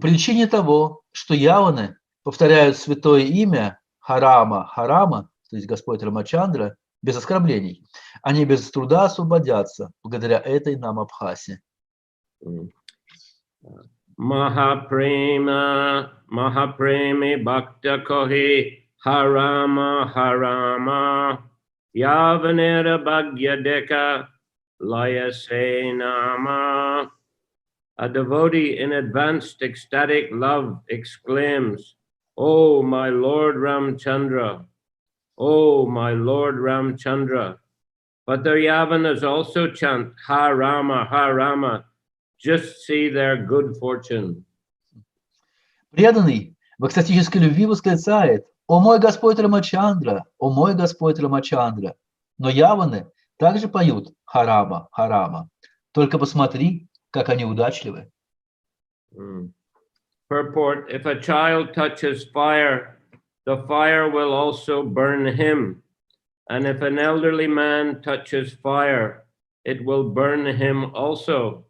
причине того, что яваны повторяют святое имя Харама, Харама, то есть Господь Рамачандра, без оскорблений, они без труда освободятся благодаря этой намабхасе. Mahaprema, Mahapremi Bhakta Kohi, Harama, Harama, Yavanera Bhagyadeka, Layase Nama. A devotee in advanced ecstatic love exclaims, "Oh, my Lord Ramchandra! Oh, my Lord Ramchandra!" But the Yavanas also chant, "Ha Rama, Ha Rama." Just see their good fortune. Преданный в экстатической любви восклицает: «О мой Господь Рамачандра! О мой Господь Рамачандра!» Но яваны также поют Харама, Харама. Только посмотри, как они удачливы. Purport: if a child touches fire, the fire will also burn him. And if an elderly man touches fire, it will burn him also.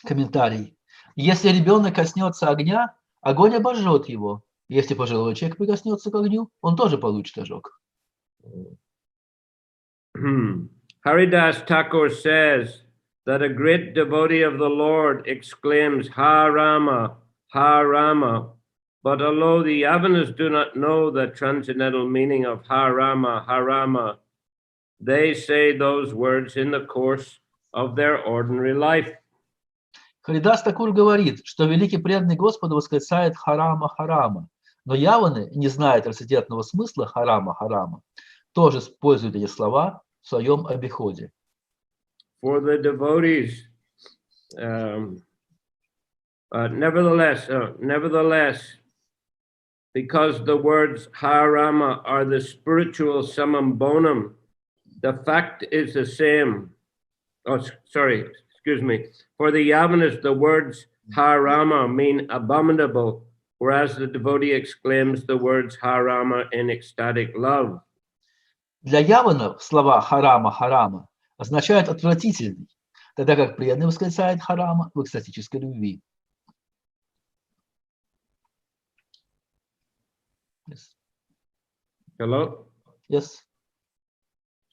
Комментарий. Если ребенок коснется огня, огонь обожжет его. Если пожилой человек прикоснется к огню, он тоже получит ожог. Haridas Thakur says that a great devotee of the Lord exclaims, "Ha Rama, Ha Rama." But although the Yavanas do not know the transcendental meaning of Ha Rama, Ha Rama, they say those words in the course of their ordinary life. Харидас Такур говорит, что великий преданный Господа восклицает Харама, Харама, но яваны, не зная трансцендентного смысла Харама, Харама, тоже используют эти слова в своем обиходе. For the devotees, nevertheless, because the words Harama are the spiritual summum bonum, the fact is the same. Oh, sorry, excuse me. For the Yavanas, the words Harama mean abominable, whereas the devotee exclaims the words Harama in ecstatic love. Для яванов слова Харама, Харама означают отвратительный, тогда как преданный восклицает Харама в экстатической любви. Yes. Hello? Yes.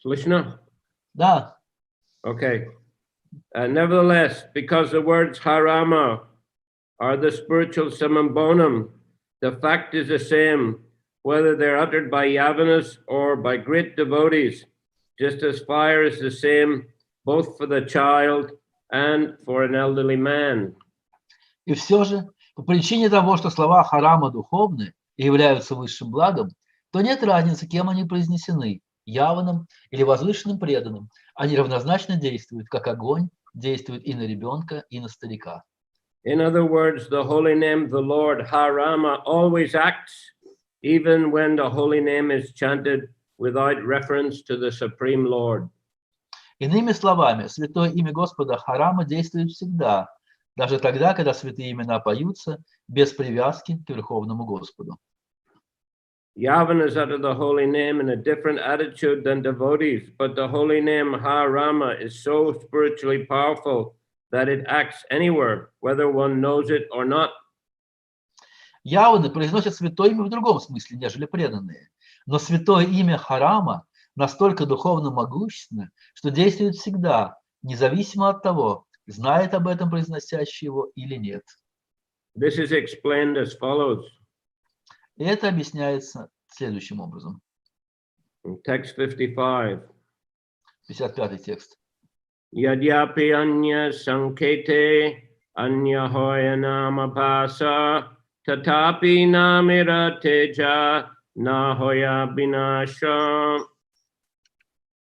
Slishna? Да. Okay. Nevertheless, because the words Harama are the spiritual summum bonum, the fact is the same, whether they're uttered by Yavanas or by great devotees, just as fire is the same both for the child and for an elderly man. И все же, по причине того, что слова Харама духовны и являются высшим благом, то нет разницы, кем они произнесены, яванным или возвышенным преданным. Они равнозначно действуют, как огонь действует и на ребенка, и на старика. In other words, the holy name of the Lord, Harama, always acts, even when the holy name is chanted without reference to the Supreme Lord. Иными словами, святое имя Господа Харама действует всегда, даже тогда, когда святые имена поются без привязки к Верховному Господу. Yavanas utter the holy name in a different attitude than devotees, but the holy name Harama is so spiritually powerful that it acts anywhere, whether one knows it or not. Яваны произносят святое имя в другом смысле, нежели преданные. Но святое имя Харама настолько духовно могущественно, что действует всегда, независимо от того, знает об этом произносящий его или нет. This is explained as follows. И это объясняется следующим образом. Text 55. 55 текст. Yadyapi anya sankete anya hoyanama pasa tatapi namira teja na hoya binasha.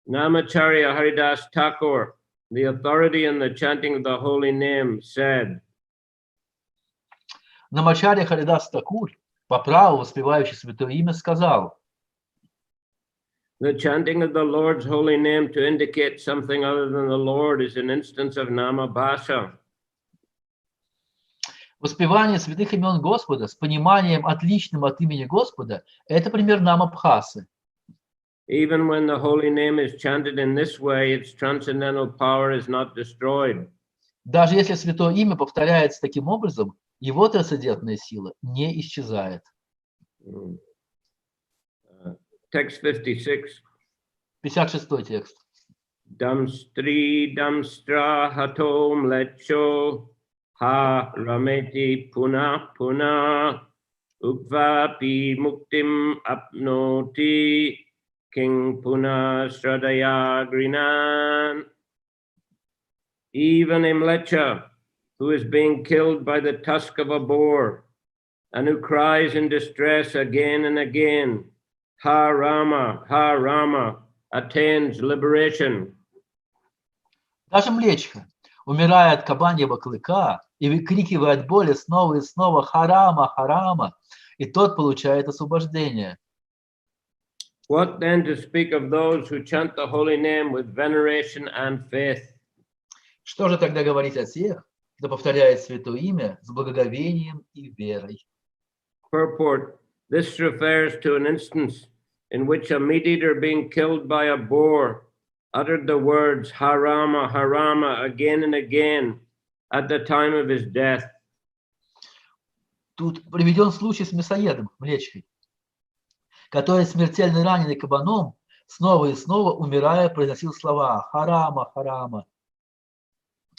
Namacharya Haridas Thakur, the authority in the chanting of the holy name, said, Намачарья Харидас Такур, по праву воспевающий святое имя, сказал: the chanting of the Lord's holy name to indicate something other than the Lord is an instance of namabhasa. Воспевание святых имен Господа с пониманием отличным от имени Господа – это пример намабхасы. Even when the holy name is chanted in this way, its transcendental power is not destroyed. Даже если святое имя повторяется таким образом, его трансцендентная сила не исчезает. Text 56. 56-й текст. Damstra hatom lecho ha rameti puna puna ukvapi muktim apnoti king puna sradaya grinan. Even a mlecha who is being killed by the tusk of a boar and who cries in distress again and again, Ha Rama, attains liberation. Даже млечка, умирая от кабаньего клыка и выкрикивая от боли снова и снова «Харама, Харама», и тот получает освобождение. What then to speak of those who chant the holy name with veneration and faith? Что же тогда говорить о тех, кто повторяет святое имя с благоговением и верой? Purport: This refers to an instance in which a meat-eater being killed by a boar uttered the words Harama, Harama again and again at the time of his death. Тут приведен случай с мясоедом, млечкой, который смертельно раненый кабаном, снова и снова, умирая, произносил слова «Харама, Харама».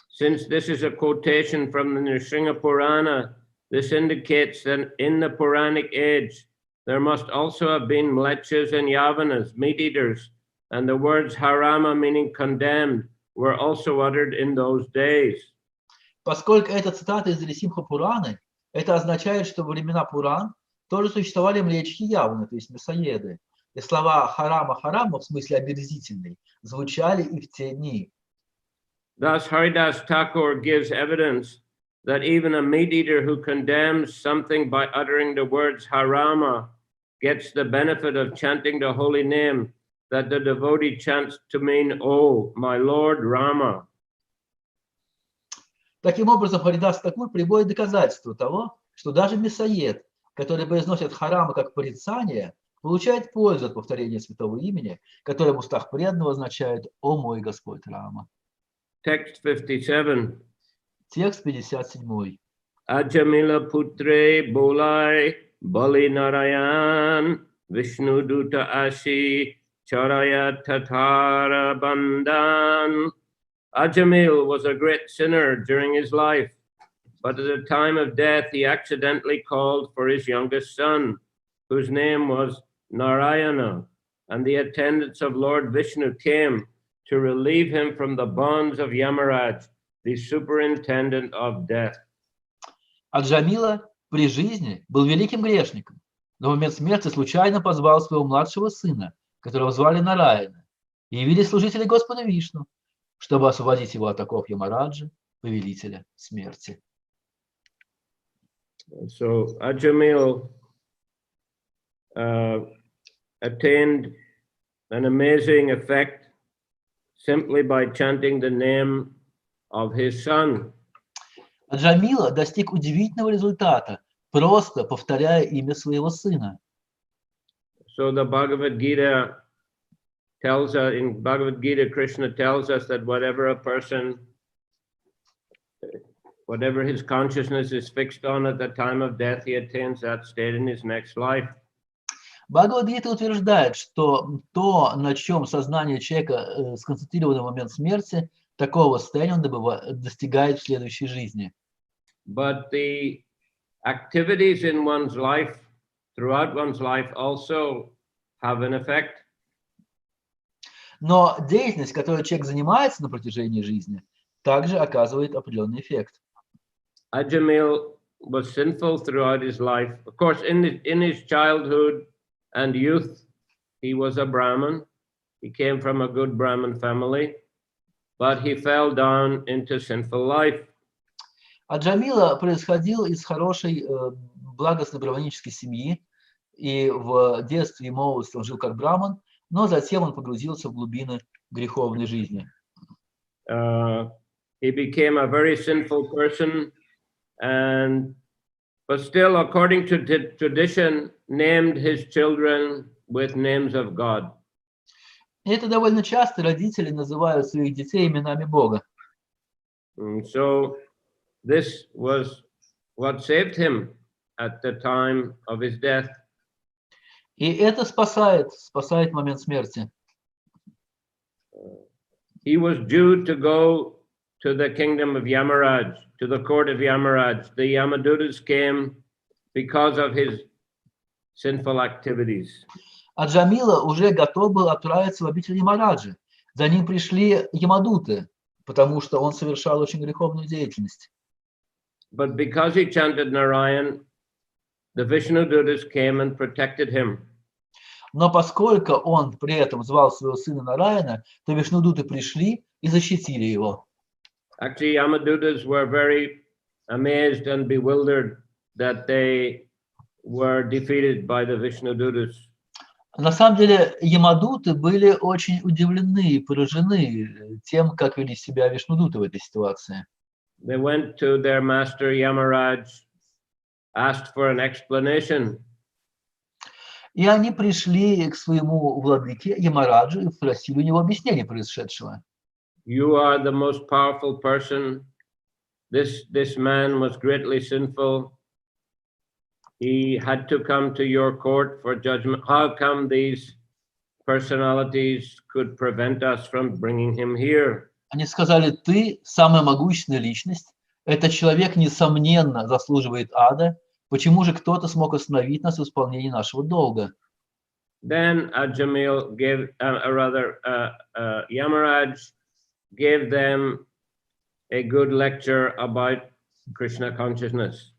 Since this is a quotation from the Nrsimha Purana, this indicates that in the Puranic age, there must also have been mlechas and yavanas, meat-eaters, and the words harama, meaning condemned, were also uttered in those days. Поскольку это цитата из Нрисимха Пураны, это означает, что во времена Пуран тоже существовали млечки яваны, то есть мясоеды. И слова «харама, харама» в смысле омерзительный звучали и в те дни. Thus, Haridas Thakur gives evidence that even a meat-eater who condemns something by uttering the words harama gets the benefit of chanting the holy name that the devotee chants to mean, "Oh, my Lord Rama." Таким образом, Харидас Такур приводит доказательство того, что даже мясоед, который произносит харама как порицание, получает пользу от повторения святого имени, которое в устах преданного означает «О мой Господь Рама». Text 57. Текст 57. Ajamila putre bolai bali narayan Vishnu duta asi charaya tatara bandan. Ajamil was a great sinner during his life, but at the time of death he accidentally called for his youngest son, whose name was Narayana, and the attendants of Lord Vishnu came to relieve him from the bonds of Yamaraj, the superintendent of death. Аджамила при жизни был великим грешником, но в момент смерти случайно позвал своего младшего сына, которого звали Нараяна, и явились служители Господа Вишну, чтобы освободить его от оков Ямараджа, повелителя смерти. So Ajamil attained an amazing effect simply by chanting the name of his son. Аджамила достиг удивительного результата, просто повторяя имя своего сына. So the Bhagavad Gita tells us, in Bhagavad Gita, Krishna tells us that whatever his consciousness is fixed on at the time of death, he attains that state in his next life. Бхагавад-гита утверждает, что то, на чем сознание человека сконцентрировано в момент смерти, такого состояния он достигает в следующей жизни. But the activities in one's life, throughout one's life, also have an effect. Но деятельность, которой человек занимается на протяжении жизни, также оказывает определенный эффект. Ajamil was sinful throughout his life. Of course, in his childhood and youth, he was a Brahmin. He came from a good Brahmin family, but he fell down into sinful life. Аджамила происходил из хорошей, благостной браманической семьи, и в детстве и молодости он жил как браман, но затем он погрузился в глубины греховной жизни. He became a very sinful person, but still, according to tradition, named his children with names of God. И это довольно часто родители называют своих детей именами Бога. And so this was what saved him at the time of his death. И это спасает в момент смерти. He was due to go to the kingdom of Yamaraj, to the court of Yamaraj. The Yamadutas came because of his sinful activities. А Джамила уже готов был отправиться в обитель Ямараджи. За ним пришли ямадуты, потому что он совершал очень греховную деятельность. But because he chanted Narayan, the Vishnudutas came and protected him. Но поскольку он при этом звал своего сына Нараяна, то вишнудуты пришли и защитили его. Actually, Yamadutas were very amazed and bewildered that they were defeated by the Vishnudutas. На самом деле, ямадуты были очень удивлены и поражены тем, как вели себя вишнудуты в этой ситуации. They went to their master Yamaraj, asked for an explanation. И они пришли к своему владыке Ямараджу и просили у него объяснения происшедшего. You are the most powerful person. This man was greatly sinful. He had to come to your court for judgment. How come these personalities could prevent us from bringing him here? Они сказали: ты самая могущественная личность, этот человек, несомненно, заслуживает ада. Почему же кто-то смог остановить нас в исполнении нашего долга? Then Ajamil gave, Yamaraj gave them a good lecture about Krishna consciousness.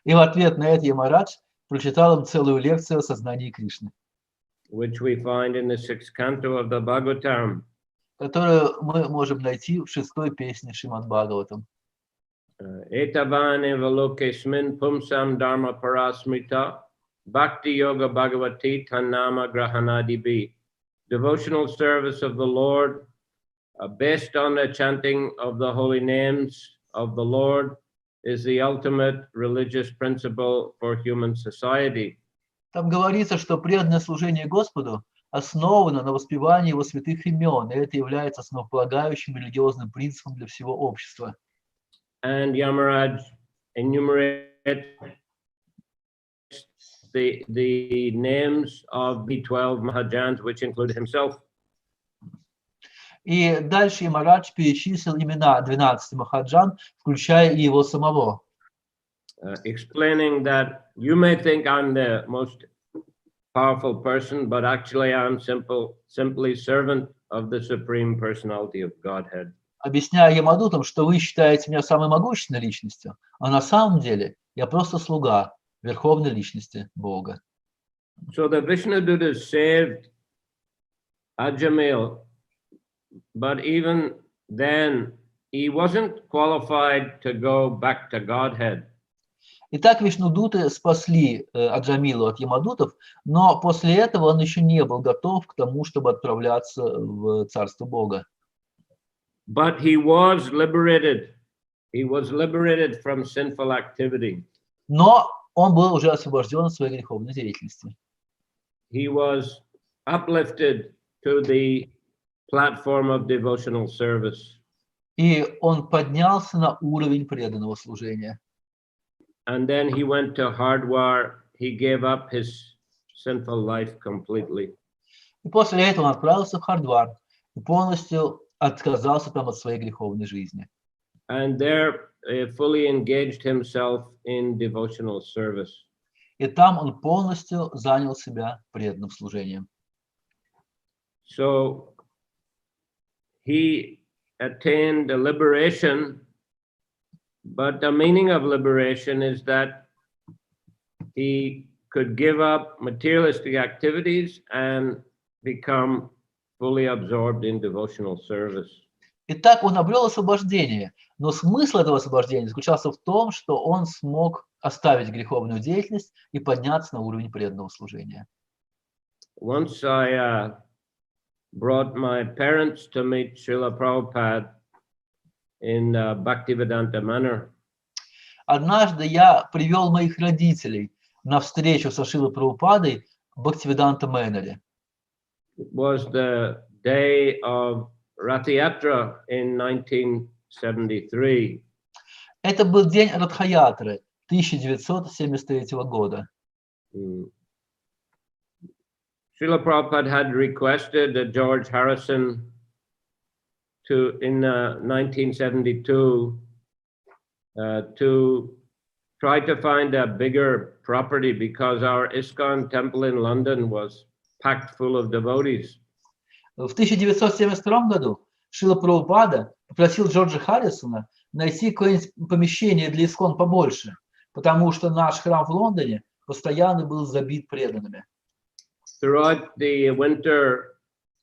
И в ответ на это Ямарадж прочитал им целую лекцию о сознании Кришны, Which we find in the 6th canto of the Bhagavatam. которую мы можем найти в 6-й песне Шримад Бхагаватам. Etavane valokesmin pumsam dharma parasmrita bhakti yoga bhagavati tannama grahanadibi. Devotional service of the Lord based on the chanting of the holy names of the Lord is the ultimate religious principle for human society. Там говорится, что преданное служение Господу основано на воспевании его святых имен, и это является основополагающим религиозным принципом для всего общества. And Yamaraj enumerates the names of the 12 Mahajans, which include himself. И дальше Ямарадж перечислил имена 12 махаджан, включая и его самого. Explaining that you may think I'm the most powerful person, but actually I'm simply servant of the Supreme Personality of Godhead. Объясняя ямадутам, что вы считаете меня самой могущественной личностью, а на самом деле я просто слуга Верховной Личности Бога. So the Vishnudutas saved Ajamil, but even then he wasn't qualified to go back to Godhead. Итак, вишнудуты спасли Аджамилу от ямадутов, но после этого он еще не был готов к тому, чтобы отправляться в Царство Бога. But he was liberated. He was liberated from sinful activity. Но он был уже освобожден от своей греховной деятельности. He was uplifted to the platform of devotional service. И он поднялся на уровень преданного служения. And then he went to Hardwar. He gave up his sinful life completely. И после этого он отправился в Хардвар и полностью отказался там от своей греховной жизни. And there fully engaged himself in devotional service. И там он полностью занял себя преданным служением. So he attained a liberation, but the meaning of liberation is that he could give up materialistic activities and become fully absorbed in devotional service. Итак, он обрел освобождение, но смысл этого освобождения заключался в том, что он смог оставить греховную деятельность и подняться на уровень преданного служения. Once I brought my parents to meet Shrila Prabhupade in Bhактиведанта Мэнор. Однажды я привел моих родителей на встречу со Шрилой Прабхупадой в Бхактиведанта Мэноре. It was the day of Rath Yatra in 1973. Это был день Радхаятры 1973 года. Srila Prabhupada had requested George Harrison to, in 1972, to try to find a bigger property because our ISKCON temple in London was packed full of devotees. В 1972 году Шрила Прабхупада попросил Джорджа Харрисона найти какое-нибудь помещение для ИСККОН побольше, потому что наш храм в Лондоне постоянно был забит преданными. Throughout the winter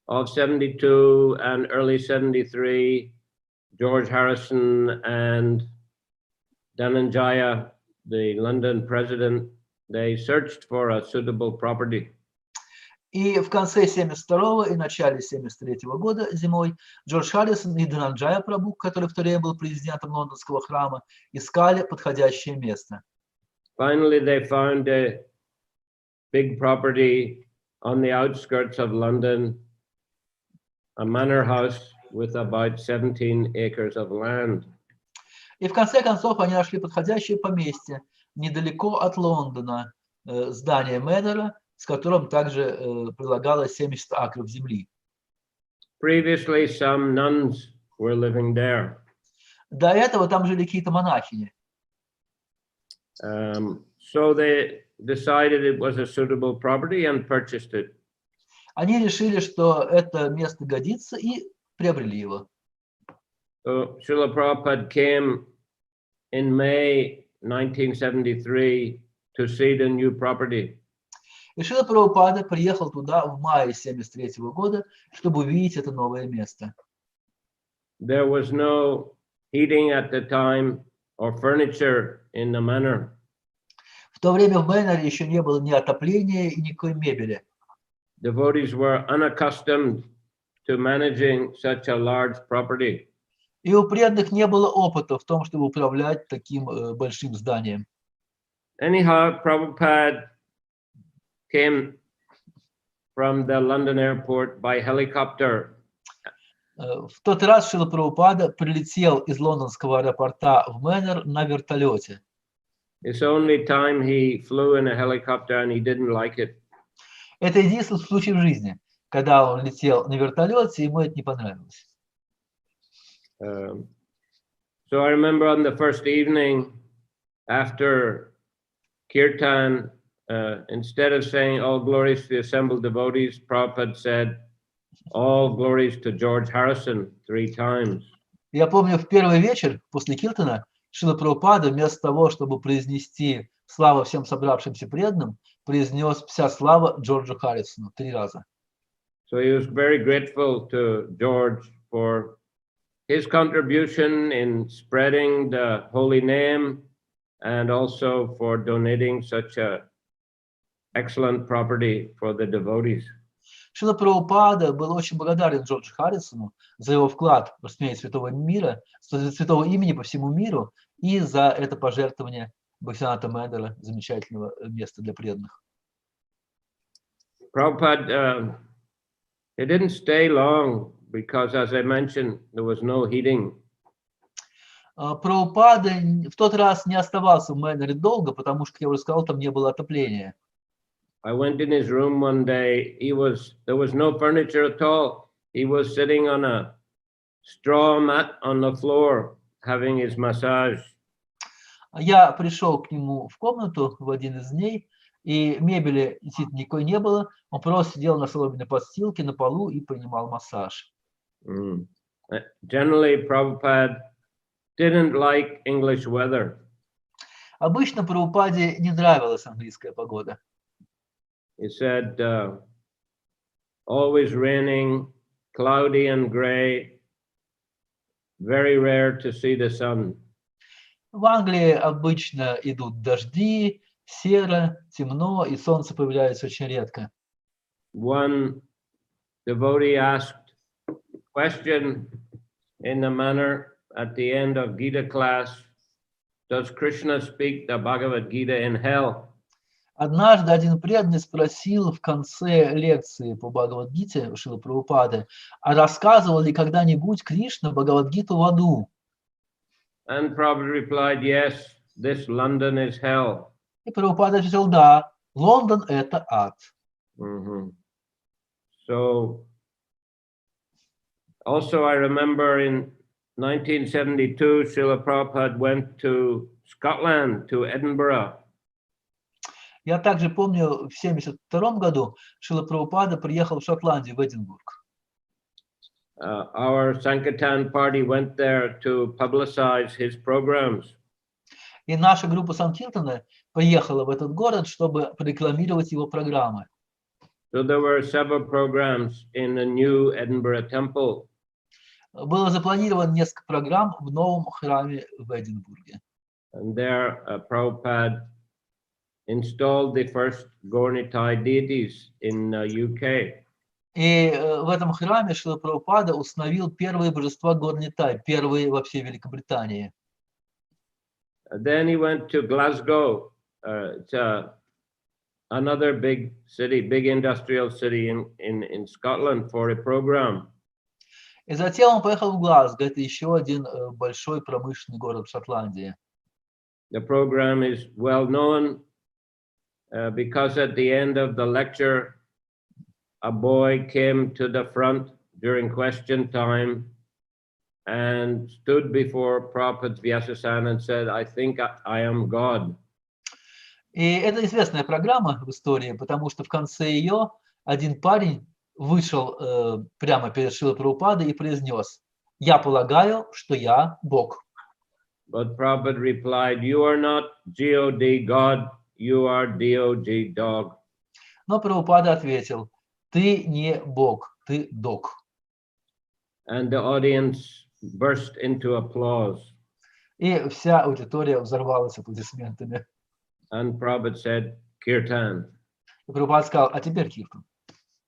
of 72 and early 73, George Harrison and Dhananjaya, the London president, they searched for a suitable property. И в конце 72-го и начале 73-го года зимой Джордж Харрисон и Дhananjaya Прабху, который в то время был президентом лондонского храма, искали подходящее место. Finally, they found a big property on the outskirts of London, a manor house with about 17 acres of land. И в конце концов они нашли подходящее поместье недалеко от Лондона, здание Мэнора, с которым также прилагалось 70 акров земли. Previously, some nuns were living there. До этого там жили какие-то монахини. So they decided it was a suitable property and purchased it. Они решили, что это место годится, и приобрели его. So Srila Prabhupada came in May 1973 to see the new property. И Шрила Прабхупада приехал туда в мае 1973 года, чтобы увидеть это новое место. There was no heating at the time or furniture in the manor. В то время в Мэноре еще не было ни отопления и никакой мебели. Devotees were unaccustomed to managing such a large property. И у преданных не было опыта в том, чтобы управлять таким большим зданием. Anyhow, Prabhupada came from the London airport by helicopter. В тот раз Шрила Прабхупада прилетел из лондонского аэропорта в Мэнор на вертолете. It's the only time he flew in a helicopter and he didn't like it. Это единственный случай в жизни, когда он летел на вертолете, и ему это не понравилось. So I remember on the first evening after Kirtan, instead of saying all glories to the assembled devotees, Prabhupada said all glories to George Harrison 3 times. Я помню, в первый вечер после Киртана Шрила Прабхупада вместо того, чтобы произнести слава всем собравшимся преданным, произнес вся слава Джорджу Харрисону 3 раза. So he was very grateful to George for his contribution in spreading the holy name and also for donating such a excellent property for the devotees. Шрила Прабхупада был очень благодарен Джорджу Харрисону за его вклад в распространение святого мира, святого имени по всему миру и за это пожертвование Бхактиведанта Мэнора, замечательного места для преданных. Prabhupada, he didn't stay long because, as I mentioned, there was no heating. Прабхупада в тот раз не оставался в Мэноре долго, потому что, как я уже сказал, там не было отопления. I went in his room one day. There was no furniture at all. He was sitting on a straw mat on the floor, having his massage. Я пришел к нему в комнату в один из дней, и мебели действительно никакой не было. Он просто сидел на соломенной подстилке на полу и принимал массаж. Generally, Prabhupada didn't like English weather. Обычно Прабхупаде не нравилась английская погода. He said, always raining, cloudy and gray, very rare to see the sun. В Англии обычно идут дожди, серо, темно, и солнце появляется очень редко. One devotee asked a question in the manner at the end of Gita class, does Krishna speak the Bhagavad Gita in hell? Однажды один преданный спросил в конце лекции по Бхагавад-гите Шрилы Прабхупады, а рассказывал ли когда-нибудь Кришна Бхагавад-гиту в аду? And Prabhupada replied, yes, this London is hell. И Прабхупада ответил, да, Лондон – это ад. So, also I remember in 1972, Srila Prabhupada went to Scotland, to Edinburgh. Я также помню, в 1972 году Шрила Прабхупада приехал в Шотландию, в Эдинбург. Our Sankirtan party went there to publicize his programs. И наша группа Санкиртана поехала в этот город, чтобы прорекламировать его программы. So there were several programs in the new Edinburgh temple. Было запланировано несколько программ в новом храме в Эдинбурге. And there, Prabhupada installed the first Gaur-Nitai deities in UK. И в этом храме Шрила Прабхупада установил первые божества Гор-Нитай, первые во всей Великобритании. Then he went to Glasgow. It's another big city, big industrial city in Scotland for a program. И затем он поехал в Глазго, это еще один большой промышленный город в Шотландии. The program is well known because at the end of the lecture, a boy came to the front during question time and stood before Prabhupada's Vyasasana and said, I think I am God. И это известная программа в истории, потому что в конце ее один парень вышел прямо перед Шрилой Прабхупадой и произнес: «Я полагаю, что я Бог». But Prabhupada replied, you are not God, God, you are DOG, dog. Но Прабхупада ответил: «Ты не Бог, ты дог». And the audience burst into applause. И вся аудитория взорвалась аплодисментами. And Prabhupada said, Kirtan. И Прабхупада сказал: «А теперь киртан».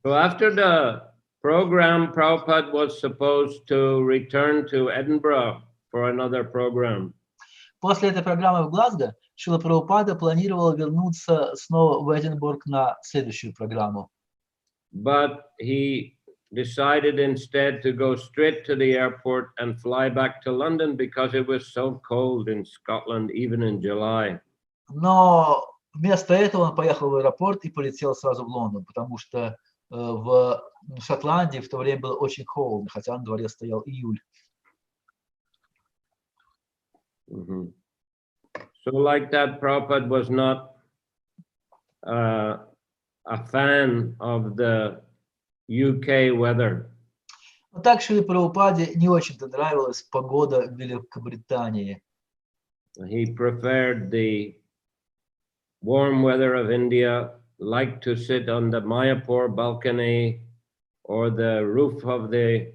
So after the program, Prabhupada was supposed to return to Edinburgh for another program. После этой программы в Глазго Шрила Прабхупада планировал вернуться снова в Эдинбург на следующую программу. But he decided instead to go straight to the airport and fly back to London because it was so cold in Scotland, even in July. Но вместо этого он поехал в аэропорт и полетел сразу в Лондон, потому что в Шотландии в то время было очень холодно, хотя на дворе стоял июль. So like that, Prabhupada was not a fan of the UK weather. Но так Шриле Прабхупаде не очень-то нравилась погода в Великобритании. He preferred the warm weather of India, liked to sit on the Mayapur balcony or the roof of the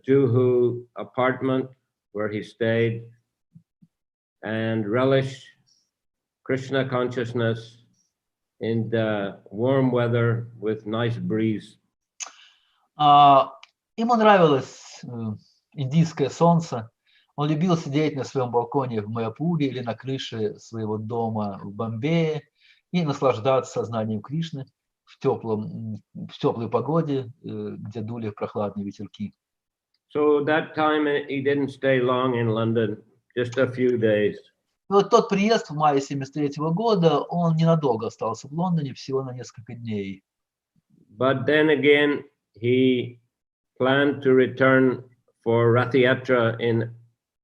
Juhu apartment where he stayed, and relish Krishna consciousness in the warm weather with nice breeze. Ему нравилось индийское солнце. Он любил сидеть на своем балконе в Майяпуре или на крыше своего дома в Бомбее и наслаждаться сознанием Кришны в теплой погоде, где дули прохладные ветерки. So that time he didn't stay long in London, just a few days. И вот тот приезд в мае 1973 года, он ненадолго остался в Лондоне, всего на несколько дней. But then again, he planned to return for Rath Yatra in,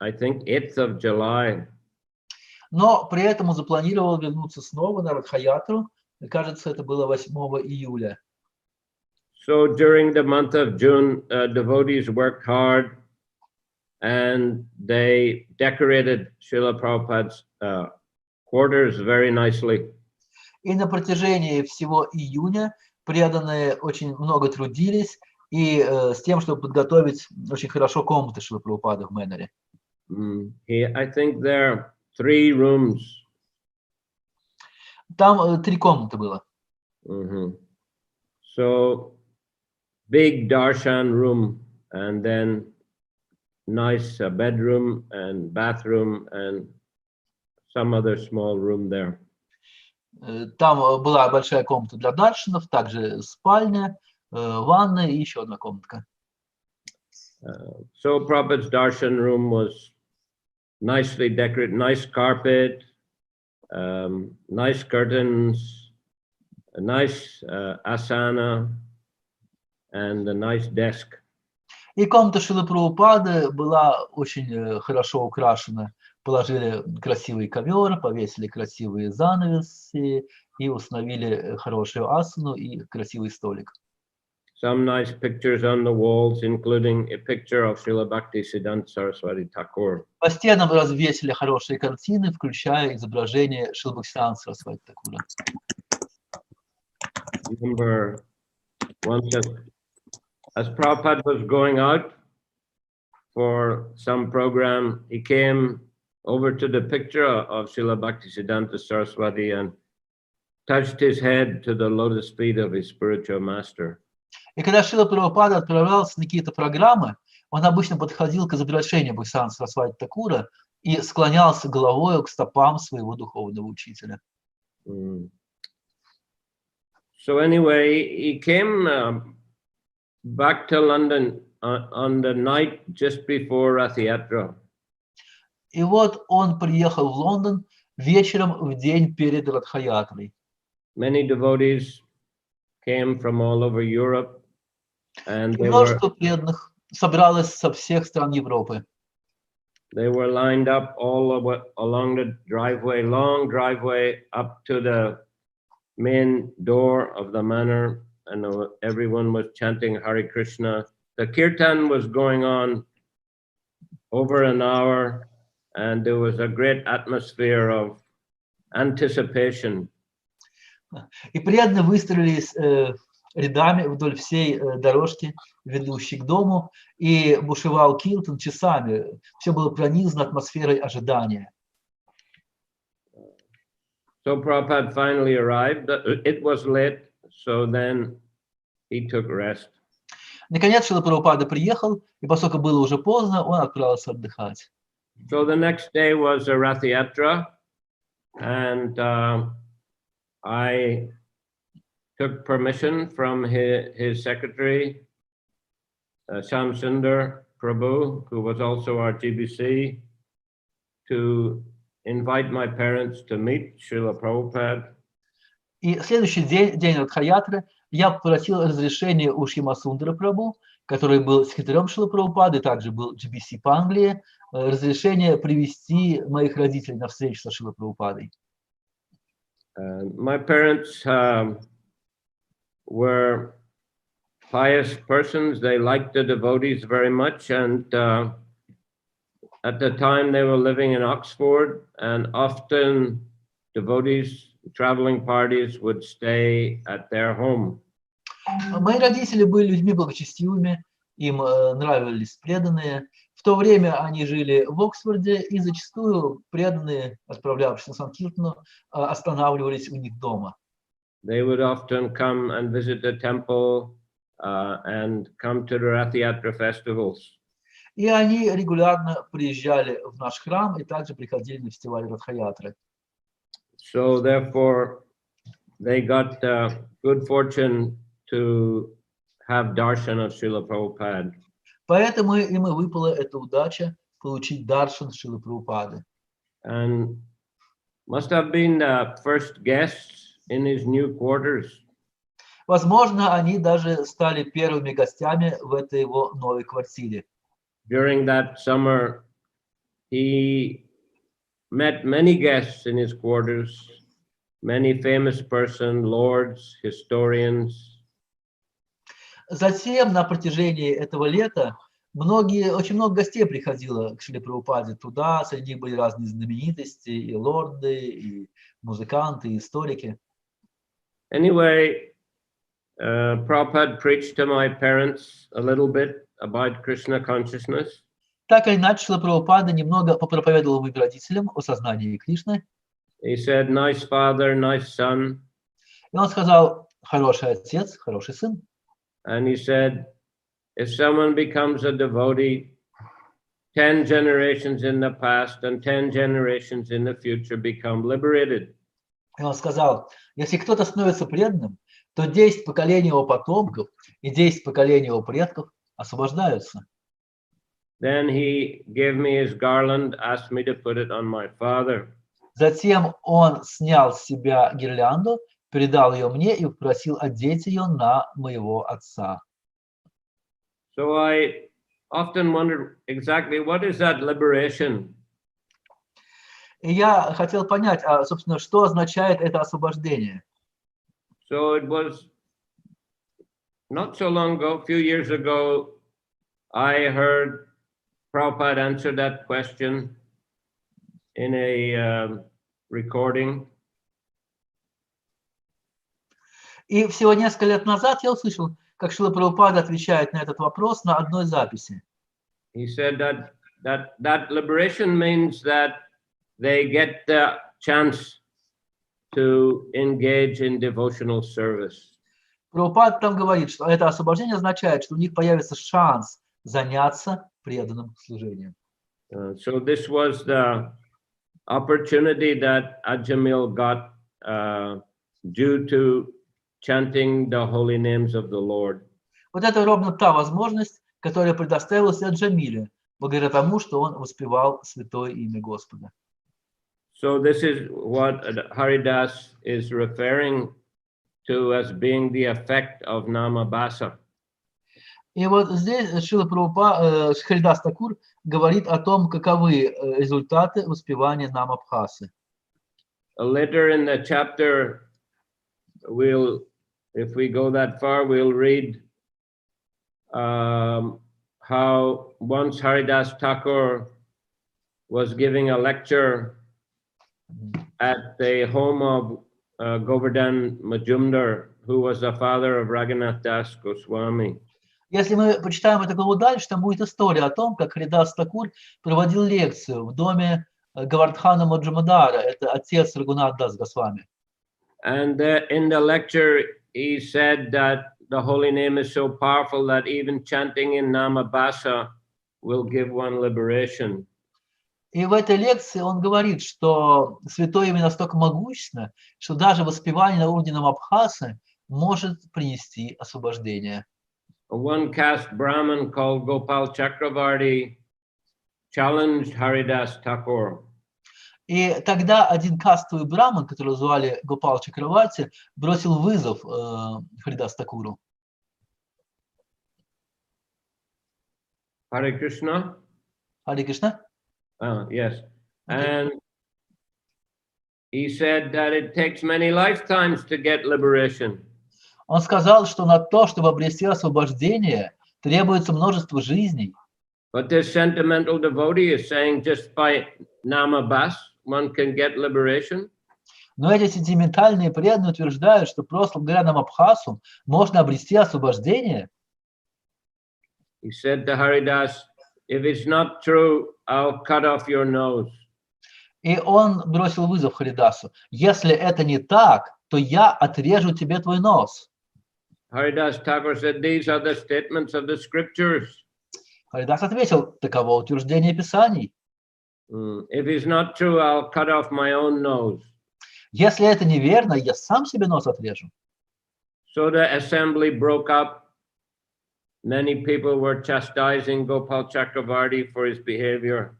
I think, 8th of July. Но при этом он запланировал вернуться снова на Радха-ятру, кажется, это было 8 июля. So during the month of June, devotees worked hard and they decorated Srila Prabhupada's quarters very nicely. И на протяжении всего июня преданные очень много трудились и с тем, чтобы подготовить очень хорошо комнаты Шрилы Прабхупады в Мэноре. I think there are 3 rooms. Там 3 комнаты было. So big darshan room, and then nice bedroom and bathroom and some other small room there. Там была большая комната для даршанов, также спальня, ванная и еще одна комнатка. So Prabhupada's darshan room was nicely decorated, nice carpet, nice curtains, a nice asana, and a nice desk. И комната Шрилы Прабхупады была очень хорошо украшена. Положили красивый ковер, повесили красивые занавеси и установили хорошую асану и красивый столик. Some nice pictures on the walls, including a picture of Srila Bhaktisiddhanta Saraswati Thakur. По стенам развесили хорошие картины, включая изображение Шрилы Бхактивиданта Сарасвати Такура. Remember, once as Prabhupada was going out for some program, he came over to the picture of Srila Bhaktisiddhanta Saraswati and touched his head to the lotus feet of his spiritual master. И когда Шрила Прабхупада отправлялся на какие-то программы, он обычно подходил к изображению Бхактивиданта Сарасвати Такура и склонялся головой к стопам своего духовного учителя. So anyway, he came back to London on the night just before Rath Yatra. И вот он приехал в Лондон вечером в день перед Радхаятрой. Many devotees came from all over Europe, and Множество преданных собралось со всех стран Европы. they were lined up all along the driveway, long driveway up to the main door of the manor, and everyone was chanting Hare Krishna. The kirtan was going on over an hour, and there was a great atmosphere of anticipation. И преданные выстроились рядами вдоль всей дорожки, ведущей к дому, и бушевал киртан часами. Все было пронизано атмосферой ожидания. So Prabhupada finally arrived. It was late, so then he took rest. Наконец Шрила Прабхупада приехал, и поскольку было уже поздно, он отправился отдыхать. So the next day was a Rath Yatra, and I took permission from his secretary, Shamsundar Prabhu, who was also our Ji-Би-Си, to invite my parents to meet Srila Prabhupada. И следующий день Радхаятры, я попросил разрешения у Шьямасундара Прабху, который был секретарем Шрилы Прабхупады, также был Джи-Би-Си по Англии, разрешение привести моих родителей на встречу со Шрилой Прабхупадой. My parents were pious persons. They liked the devotees very much, and at the time they were living in Oxford, and often devotees, traveling parties would stay at their home. Мои родители были людьми благочестивыми, им нравились преданные. В то время они жили в Оксфорде, и зачастую преданные, отправлявшись на Санкиртану, останавливались у них дома. They would often come and visit the temple and come to the Rath Yatra festivals. И они регулярно приезжали в наш храм и также приходили на фестиваль Радхаятры. So therefore, they got good fortune to have darshan of Srila Prabhupada. Поэтому им и выпала эта удача получить даршан Шрилы Прабхупады. And must have been the first guests in his new quarters. Возможно, они даже стали первыми гостями в этой его новой квартире. During that summer, he met many guests in his quarters, many famous persons, lords, historians. Затем на протяжении этого лета очень много гостей приходило к Шриле Прабхупаде туда, среди них были разные знаменитости, и лорды, и музыканты, и историки. Anyway, Prabhupada preached to my parents a little bit about Krishna consciousness. Так или иначе, Шрила Прабхупада немного попроповедовал моим родителям о сознании Кришны. He said, nice father, nice son. И он сказал, хороший отец, хороший сын. And he said, if someone becomes a devotee, 10 generations in the past and 10 generations in the future become liberated. И он сказал, если кто-то становится преданным, то 10 поколений его потомков и 10 поколений его предков освобождаются. Then he gave me his garland, asked me to put it on my father. Затем он снял с себя гирлянду, передал ее мне и попросил одеть ее на моего отца. So I often wondered exactly what is that liberation? И я хотел понять, собственно, что означает это освобождение. So it was not so long ago, a few years ago, I heard Prabhupada answer that question in a recording. И всего несколько лет назад я услышал, как Шрила Прабхупада отвечает на этот вопрос на одной записи. He said that liberation means that they get the chance to engage in devotional service. Прабхупада там говорит, что это освобождение означает, что у них появится шанс заняться преданным служением. So this was the opportunity that Ajamil got due to chanting the holy names of the Lord. Вот это ровно та возможность, которая предоставилась Аджамиле, благодаря тому, что он воспевал святое имя Господа. So this is what Haridas is referring to as being the effect of Namabhasa. И вот здесь Шрила Прабхупада, Харидас Такур говорит о том, каковы результаты воспевания Намабхасы. Later in the chapter, if we go that far, we'll read how once Haridas Thakur was giving a lecture at the home of Govardhan Majumdar, who was the father of Raghunath Das Goswami. Если мы почитаем эту главу дальше, там будет история о том, как Харидас Такур проводил лекцию в доме Говардхана Маджумдара, это отец Рагунат Дас Госвами. And in the lecture, he said that the holy name is so powerful that even chanting in Namabhasa will give one liberation. И в этой лекции он говорит, что святое имя настолько могущественно, что даже воспевание на уровне Намабхасы может принести освобождение. One caste Brahmin called Gopal Chakravarti challenged Haridas Thakur. И тогда один кастовый браман, которого звали Гопал Чакраварти, бросил вызов Харидас Такуру. Hare Krishna? Харе Кришна? Yes. And he said that it takes many lifetimes to get liberation. Он сказал, что на то, чтобы обрести освобождение, требуется множество жизней. But this sentimental devotee is saying just by Namabhas one can get liberation. Но эти сентиментальные преданные утверждают, что просто благодаря Намабхасу можно обрести освобождение. He said to Haridas, if it's not true, I'll cut off your nose. И он бросил вызов Харидасу. Если это не так, то я отрежу тебе твой нос. Haridas Thakur said, these are the statements of the scriptures. Харидас ответил, таково утверждение Писаний. If it's not true, I'll cut off my own nose. Если это неверно, я сам себе нос отрежу. So the assembly broke up. Many people were chastising Gopal Chakravarti for his behavior.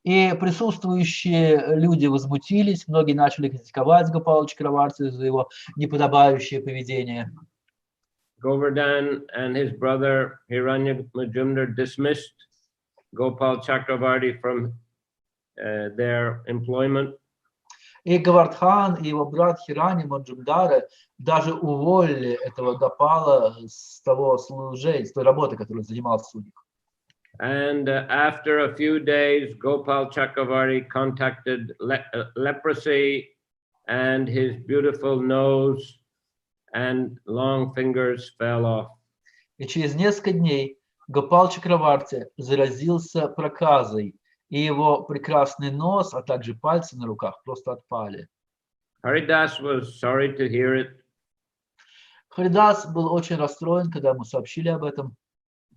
И присутствующие люди возмутились, многие начали критиковать Гопала Чакраварти за его неподобающее поведение. Govardhan and his brother Hiranya Majumdar dismissed Gopal Chakravarti from their employment. И Говардхан и его брат Хирани Маджумдара даже уволили этого Гопала с того служения, с той работы, которой он занимался у них. And after a few days, Gopal Chakravarti contacted leprosy, and his beautiful nose and long fingers fell off. И через несколько дней Гопал Чакраварти заразился проказой, и его прекрасный нос, а также пальцы на руках просто отпали. Haridas was sorry to hear it. Харидас был очень расстроен, когда ему сообщили об этом.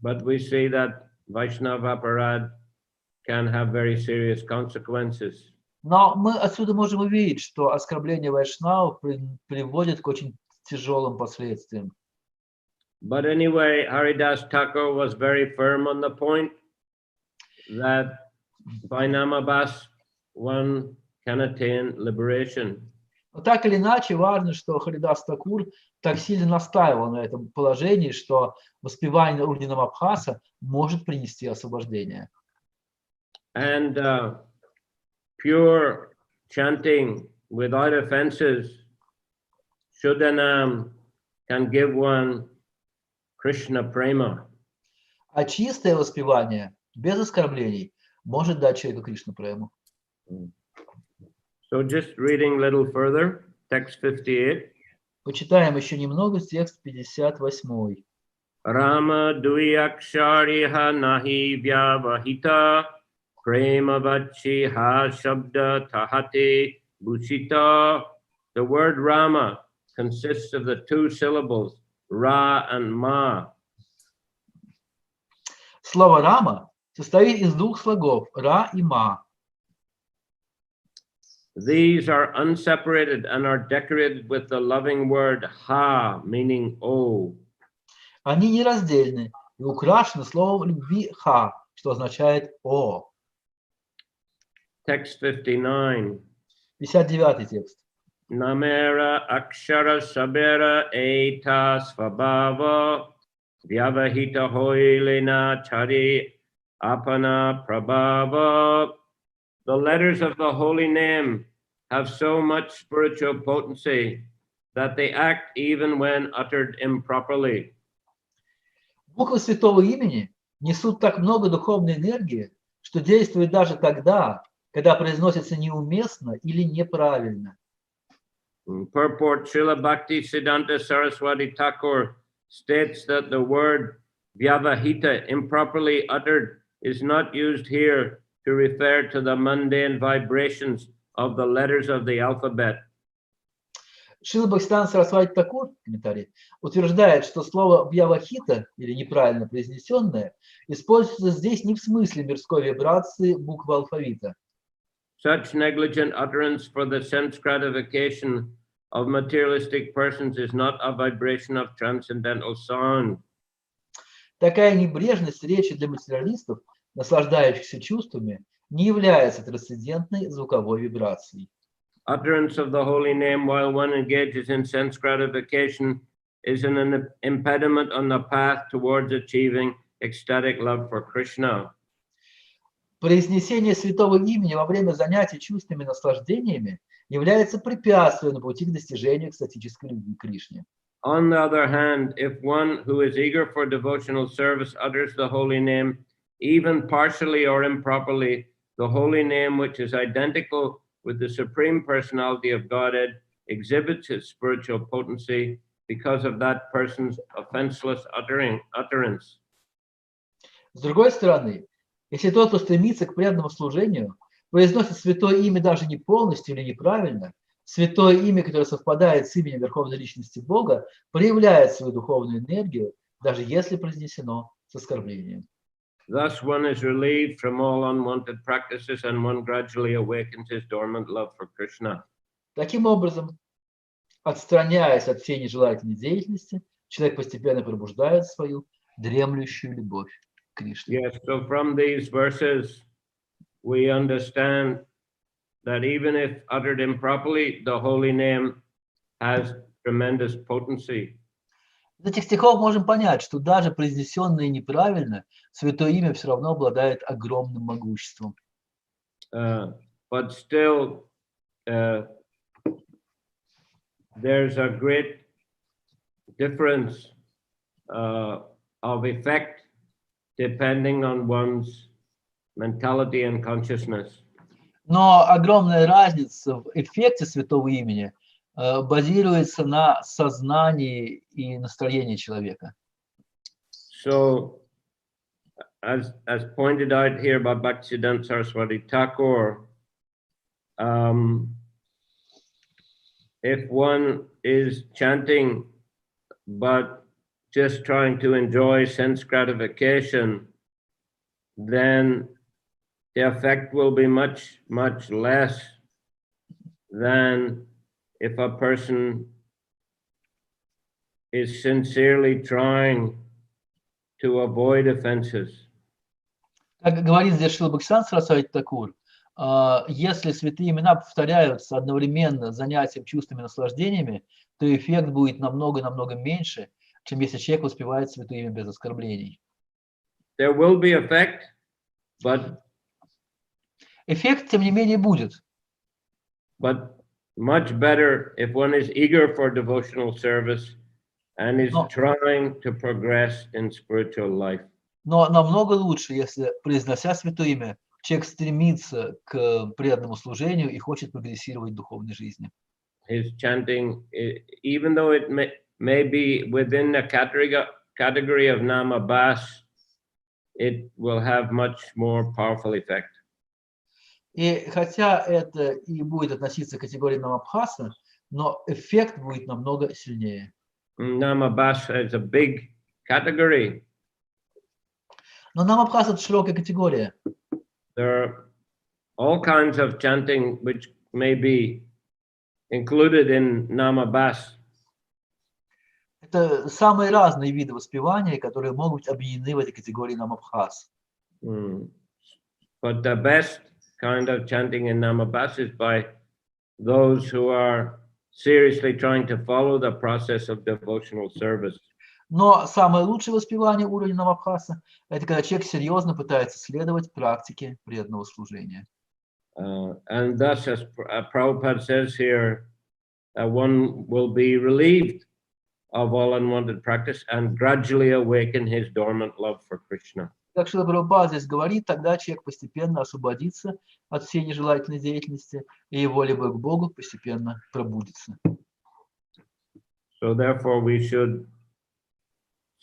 But we see that Vaishnava aparad can have very serious consequences. Но мы отсюда можем увидеть, что оскорбление вайшнавов приводит к очень тяжелым последствиям. But anyway, Haridas Thakur was very firm on the point. that by Namabas one can attain liberation. Но так или иначе, важно, что Харидас Такур так сильно настаивал на этом положении, что воспевание на уровне Намабхаса может принести освобождение. And pure chanting without offenses, Shuddhanam, can give one Krishna prema. А чистое воспевание, без оскорблений, может дать человеку Кришна прему. So just reading a little further, text 58. Почитаем еще немного текст 58. Rama duyakshariha nahi vyavahita prema vachi ha shabda tahate bhushita. The word Rama consists of the two syllables Ra and Ma. Слово «рама» состоит из двух слогов «ра» и «ма». These are unseparated and are decorated with the loving word Ha, meaning O. Они нераздельны и украшены словом любви «ха», что означает «о». Text 59. 59 текст. Namera akshara sabera eta svabhava vyavahita hoilena chari apana prabhava. The letters of the holy name have so much spiritual potency that they act even when uttered improperly. Буквы святого имени несут так много духовной энергии, что действуют даже тогда, когда произносятся неуместно или неправильно. Purport Srila Bhaktisiddhanta Saraswati Thakur states that the word vyavahita, improperly uttered, is not used here to refer to the mundane vibrations of the letters of the alphabet. Шрила Бхактивиданта Сарасвати Такур, комментарий, утверждает, что слово «бьявахита» или неправильно произнесенное используется здесь не в смысле мирской вибрации буквы алфавита. Such negligent utterance for the sense gratification of materialistic persons is not a vibration of transcendental sound. Такая небрежность речи для материалистов, наслаждающихся чувствами, не является трансцендентной звуковой вибрацией. Utterance of the holy name while one engages in sense gratification is an impediment on the path towards achieving ecstatic love for Krishna. Произнесение святого имени во время занятий чувственными наслаждениями является препятствием на пути к достижению экстатической любви к Кришне. On the other hand, if one who is eager for devotional service utters the holy name, even partially or improperly, the holy name, which is identical with the Supreme Personality of Godhead, exhibits its spiritual potency because of that person's offenseless utterance. С другой стороны, если тот, кто стремится к преданному служению, произносит святое имя даже не полностью или неправильно, святое имя, которое совпадает с именем Верховной Личности Бога, проявляет свою духовную энергию, даже если произнесено с оскорблением. Thus one is relieved from all unwanted practices and one gradually awakens his dormant love for Krishna. Таким образом, отстраняясь от всей нежелательной деятельности, человек постепенно пробуждает свою дремлющую любовь к Кришне. Yes, so from these verses we understand that even if uttered improperly, the holy name has tremendous potency. Из этих стихов можем понять, что даже произнесенное неправильно, святое имя все равно обладает огромным могуществом. But still, there's a great difference of effect depending on one's mentality and consciousness. Но огромная разница в эффекте святого имени базируется на сознании и настроении человека. So, as pointed out here by Bhaktisiddhanta Saraswati Thakur, if one is chanting but just trying to enjoy sense gratification, then the effect will be much, much less than if a person is sincerely trying to avoid offenses. Как говорит здесь Шрила Бхактивиданта Сарасвати Такур, если святые имена повторяются одновременно с занятием чувственными наслаждениями, то эффект будет намного меньше, чем если человек воспевает святое имя без оскорблений. There will be effect, but Эффект, тем не менее, будет. Much better if one is eager for devotional service and is trying to progress in spiritual life. Но намного лучше, если, произнося святое имя, человек стремится к преданному служению и хочет прогрессировать в духовной жизни. His chanting, even though it may be within the category of namabhas, it will have much more powerful effect. И хотя это и будет относиться к категории намабхаса, но эффект будет намного сильнее. Namabhas is a big category. Но намабхас — это широкая категория. There are all kinds of chanting which may be included in namabhas. Это самые разные виды воспевания, которые могут быть объединены в этой категории намабхас. But the best kind of chanting in namabhas is by those who are seriously trying to follow the process of devotional service. Но самое лучшее воспевание уровня намабхаса — это когда человек серьезно пытается следовать практике преданного служения. And thus, as Prabhupada says here, one will be relieved of all unwanted practice and gradually awaken his dormant love for Krishna. Как Шрила Прабхупада здесь говорит, тогда человек постепенно освободится от всей нежелательной деятельности, и его любовь к Богу постепенно пробудится. So therefore we should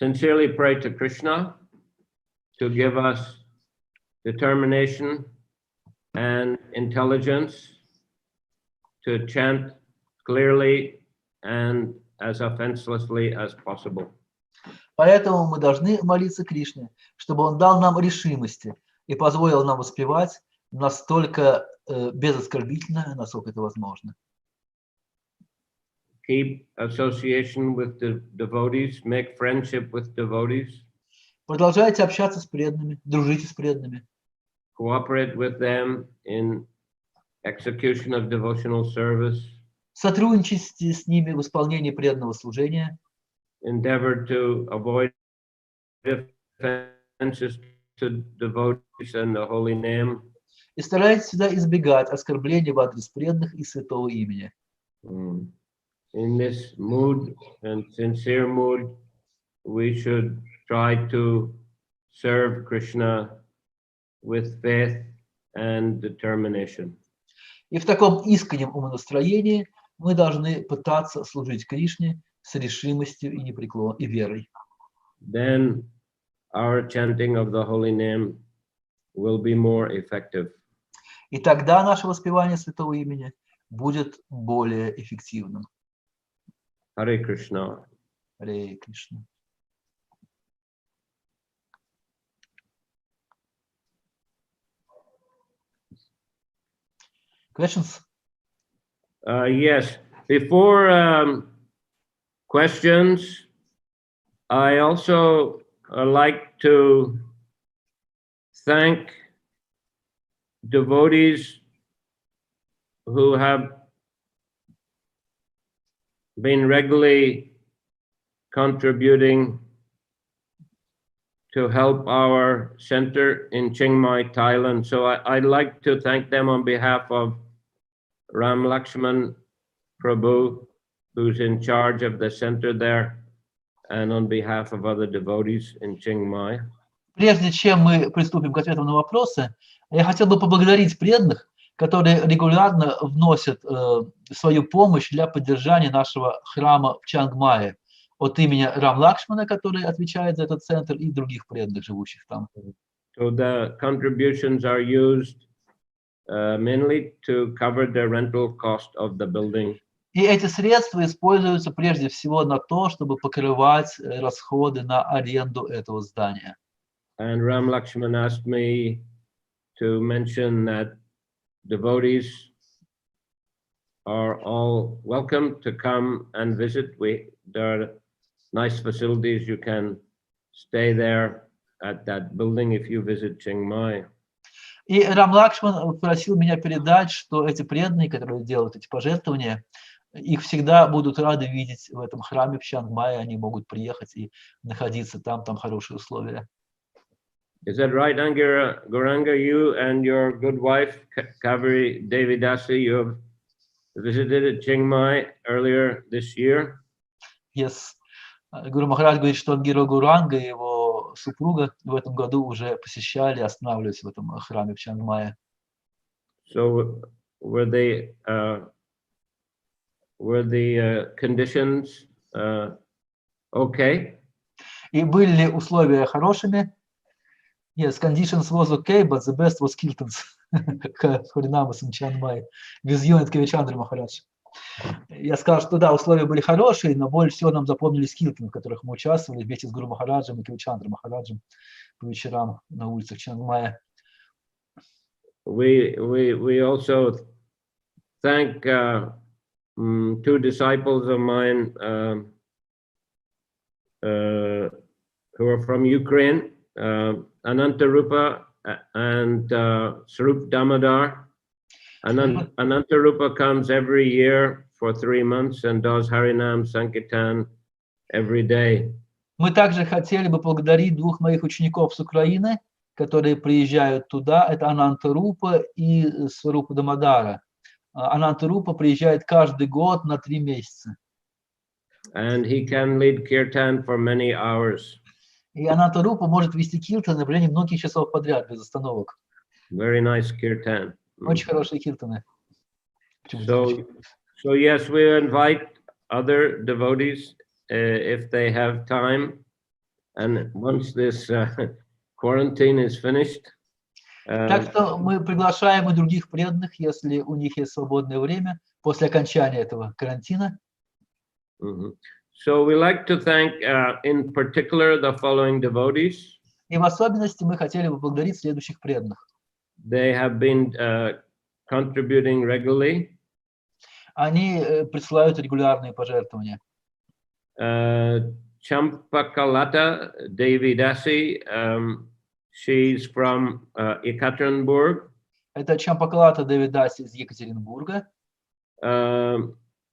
sincerely pray to Krishna to give us determination and intelligence to chant clearly and as offenselessly as possible. Поэтому мы должны молиться Кришне, чтобы он дал нам решимости и позволил нам воспевать настолько безоскорбительно, насколько это возможно. Keep association with the devotees, make friendship with devotees. Продолжайте общаться с преданными, дружите с преданными. Cooperate with them in execution of devotional service. Сотрудничайте с ними в исполнении преданного служения. Endeavor to avoid offenses to devotees and the holy name. И старайтесь всегда избегать оскорблений в адрес преданных и святого имени. In this mood and sincere mood, we should try to serve Krishna with faith and determination. И в таком искреннем умонастроении мы должны пытаться служить Кришне с решимостью и верой. Then our chanting of the holy name will be more effective. И тогда наше воспевание святого имени будет более эффективным. Харе Кришна. Харе Кришна. Questions? Yes. Before questions, I also like to thank devotees who have been regularly contributing to help our center in Chiang Mai, Thailand. So I'd like to thank them on behalf of Ram Lakshman Prabhu, who's in charge of the center there, and on behalf of other devotees in Chiang Mai. Прежде чем мы приступим к ответам на вопросы, я хотел бы поблагодарить преданных, которые регулярно вносят свою помощь для поддержания нашего храма в Чангмае от имени Рам Лакшмана, который отвечает за этот центр, и других преданных, живущих там. So the contributions are used mainly to cover the rental cost of the building. И эти средства используются прежде всего на то, чтобы покрывать расходы на аренду этого здания. And Ram Lakshman asked me to mention that devotees are all welcome to come and visit. There are nice facilities. You can stay there at that building if you visit Chiang Mai. И Рам Лакшман просил меня передать, что эти преданные, которые делают эти пожертвования, их всегда будут рады видеть в этом храме в Чангмае, они могут приехать и находиться там, там хорошие условия. Is that right, Angara? Gauranga, you and your good wife, Kaveri Devidasi, you have visited Chiang Mai earlier this year? Yes. Гуру Махарадж говорит, что Ангира Гуранга и его супруга в этом году уже посещали, останавливались в этом храме в Чангмае. So were the conditions okay? И были ли условия хорошими? Yes, conditions was okay, but the best was Kirtans. Харинамас in Chiang Mai. With you and Кавичандра Махарадж. Я сказал, что да, условия были хорошие, но больше всего нам запомнились киртаны, в которых мы участвовали вместе с Гуру Махараджем и Кавичандра Махараджем по вечерам на улицах Чангмая. We also thank two disciples of mine who are from Ukraine, Anantarupa and Swarup Damodar. Anantarupa comes every year for 3 months and does Harinam Sankirtan every day. Мы также хотели бы поблагодарить двух моих учеников с Украины, которые приезжают туда. Это Анантарупа и Сварупа Дамодара. Анантарупа приезжает каждый год на 3 месяца. And he can lead kirtan for many hours. И Анантарупа может вести киртаны на протяжении многих часов подряд, без остановок. Very nice kirtan. Очень хорошие киртаны. So yes, we invite other devotees if they have time. And once this quarantine is finished. Так что мы приглашаем и других преданных, если у них есть свободное время, после окончания этого карантина. So we like to thank in particular the following devotees. И в особенности мы хотели бы поблагодарить следующих преданных. They have been contributing regularly. Они присылают регулярные пожертвования. Champakalata Devi Dasi, she's from Ekaterinburg. Это Чампакалата Девидаси из Екатеринбурга.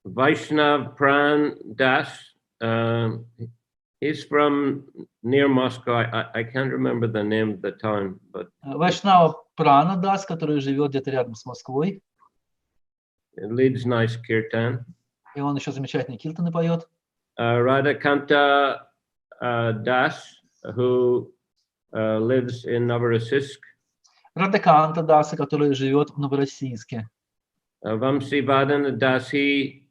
Vaishnav Pran Das, he's from near Moscow. I can't remember the name at the time, but Вайшнава Прана Дас, который живет где-то рядом с Москвой. Leads nice kirtan. И он еще замечательные киртаны поет. Radhakanta Das, who lives in Novorossiysk. Радаканта Даса, который живет в Новороссийске. Vamsivadana Das, he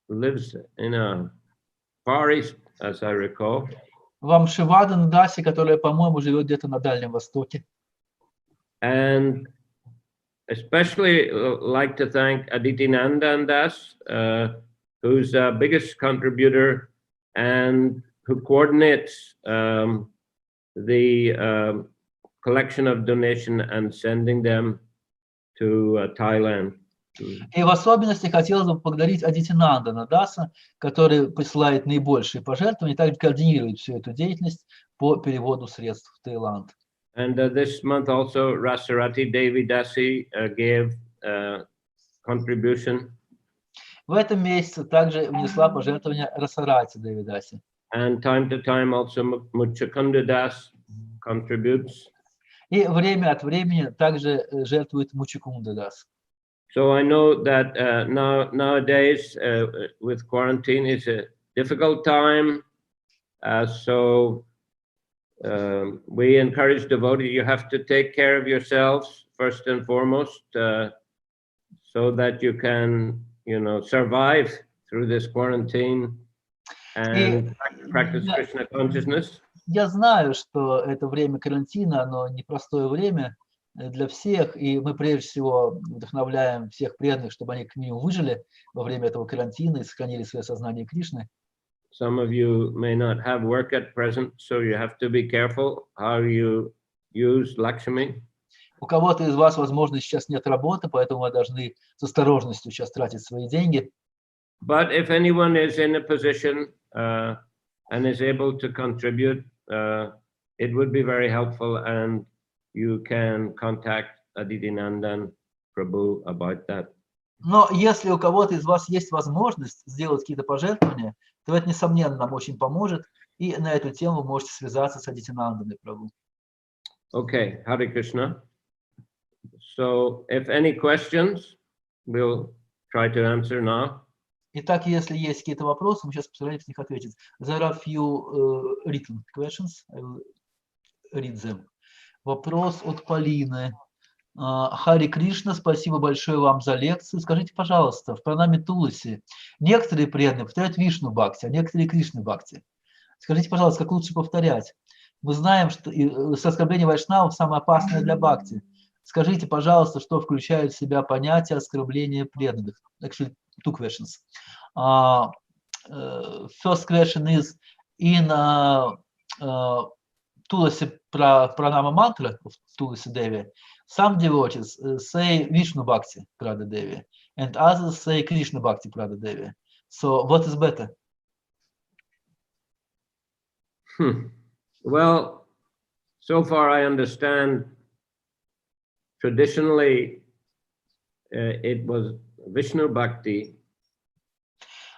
lives in a Far East, as I recall. Вамшивадан Даси, которая, по-моему, живет где-то на Дальнем Востоке. And especially like to thank Aditi Nandan Das, who's the biggest contributor and who coordinates the collection of donation and sending them to Thailand. И в особенности хотелось бы поблагодарить Адитинандана Даса, который присылает наибольшие пожертвования и также координирует всю эту деятельность по переводу средств в Таиланд. And this month also Rasarati Devi Dasi gave contribution. В этом месяце также внесла пожертвование Расарати Деви Даси. And time to time also Muchakunda Das contributes. И время от времени также жертвует Мучакунда Дас. So I know that nowadays with quarantine is a difficult time. So we encourage devotees, you have to take care of yourselves first and foremost, so that you can, survive through this quarantine and practice Krishna consciousness. Я знаю, что это время карантина, оно непростое время для всех, и мы прежде всего вдохновляем всех преданных, чтобы они как минимум выжили во время этого карантина и сохранили свое сознание Кришны. Some of you may not have work at present, so you have to be careful how you use Lakshmi. У кого-то из вас, возможно, сейчас нет работы, поэтому вы должны с осторожностью сейчас тратить свои деньги. But if anyone is in a position and is able to contribute, it would be very helpful, and you can contact Adityanandan Prabhu about that. Но если у кого-то из вас есть возможность сделать какие-то пожертвования, то это, несомненно, нам очень поможет, и на эту тему вы можете связаться с Адитянандой Прабhu. Okay, Hare Krishna. So, if any questions, we'll try to answer now. Итак, если есть какие-то вопросы, мы сейчас постараемся на них ответить. There are few written questions. I will read them. Вопрос от Полины. Харе Кришна, спасибо большое вам за лекцию. Скажите, пожалуйста, в пранаме Туласи некоторые преданные повторяют Вишну Бхакти, а некоторые Кришны Бхакти. Скажите, пожалуйста, как лучше повторять? Мы знаем, что оскорбление вайшнавов самое опасное для Бхакти. Скажите, пожалуйста, что включает в себя понятие оскорбления преданных? Actually, two questions. First question is, in Tulasi Pranama mantra of Tulasi Devi, some devotees say Vishnu Bhakti Prada Devi, and others say Krishna Bhakti Prada Devi. So, what is better? Well, so far I understand, traditionally it was Vishnu Bhakti.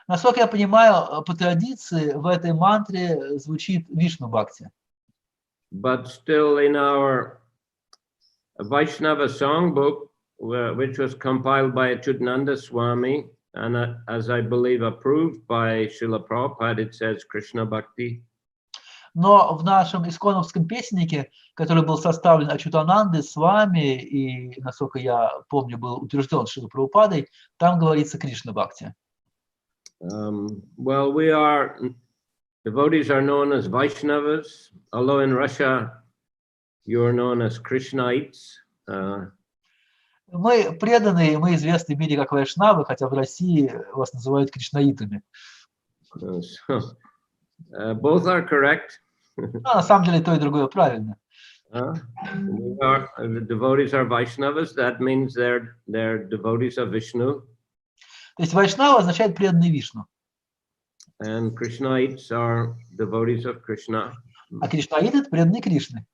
Насколько я понимаю, по традиции в этой мантре звучит Вишну Бхакти. But still in our Vaishnava songbook, which was compiled by Achyutananda Swami, and as I believe approved by Srila Prabhupada, it says Krishna Bhakti. Но в нашем исконовском песеннике, который был составлен Ачютанандой с вами и, насколько я помню, был утвержден Шрилой Прабхупадой, там говорится Кришна Бхакти. Well, devotees are known as Vaishnavas, although in Russia you are known as Krishnaites. Мы преданные, мы известны в мире как вайшнавы, хотя в России вас называют кришнаитами. Both are correct. На самом деле то и другое правильно. The devotees are Vaishnavas, that means they're devotees of Vishnu. То есть вайшнава означает преданный Вишну. And Krishnaites are devotees of Krishna. А кришнаиты – это преданные Кришны.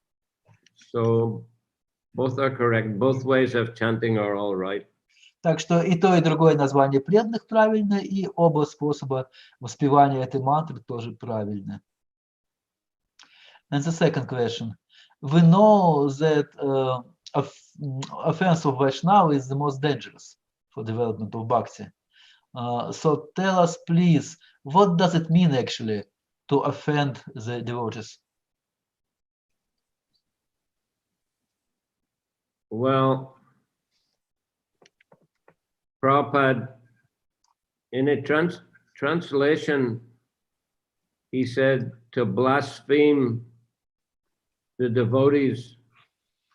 So both are correct. Both ways of chanting are all right. Так что и то, и другое название преданных правильно, и оба способа воспевания этой мантры тоже правильно. And the second question. We know that offense of Vaishnava is the most dangerous for development of Bhakti. So tell us, please, what does it mean actually to offend the devotees? Well, Prabhupada, in a translation, he said to blaspheme the devotees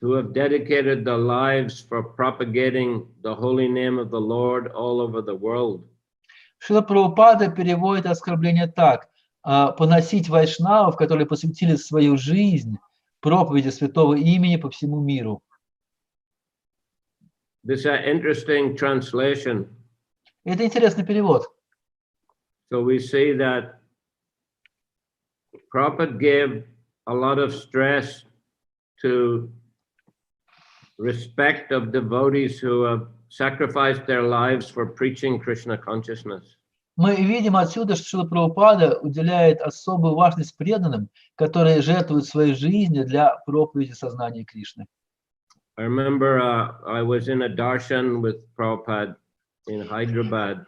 who have dedicated their lives for propagating the holy name of the Lord all over the world. Шрила Прабхупада переводит оскорбление так: поносить вайшнавов, которые посвятили свою жизнь проповеди святого имени по всему миру. This is an interesting translation. Это интересный перевод. So we see that Prabhupada gave a lot of stress to respect of devotees who have sacrificed their lives for preaching Krishna consciousness. Мы видим отсюда, что Шрила Прабхупада уделяет особую важность преданным, которые жертвуют своей жизнью для проповеди сознания Кришны. I remember I was in a darshan with Prabhupada in Hyderabad.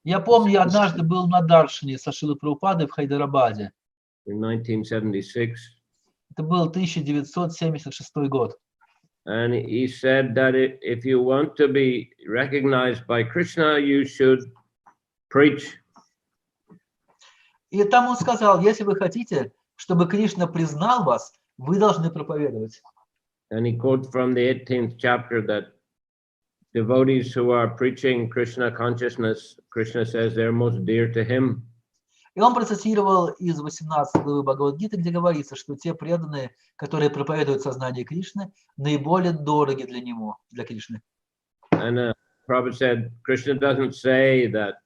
Я помню, я однажды был на даршане со Шрилой Прабхупадой в Хайдарабаде. In 1976. Это был 1976 год. And he said that if you want to be recognized by Krishna, you should preach. И там он сказал, если вы хотите, чтобы Кришна признал вас, вы должны проповедовать. And he quotes from the 18th chapter that devotees who are preaching Krishna consciousness, Krishna says they're most dear to him. И он процитировал из 18 главы Бхагавад-гиты, где говорится, что те преданные, которые проповедуют сознание Кришны, наиболее дороги для него, для Кришны. And Prabhupada said, Krishna doesn't say that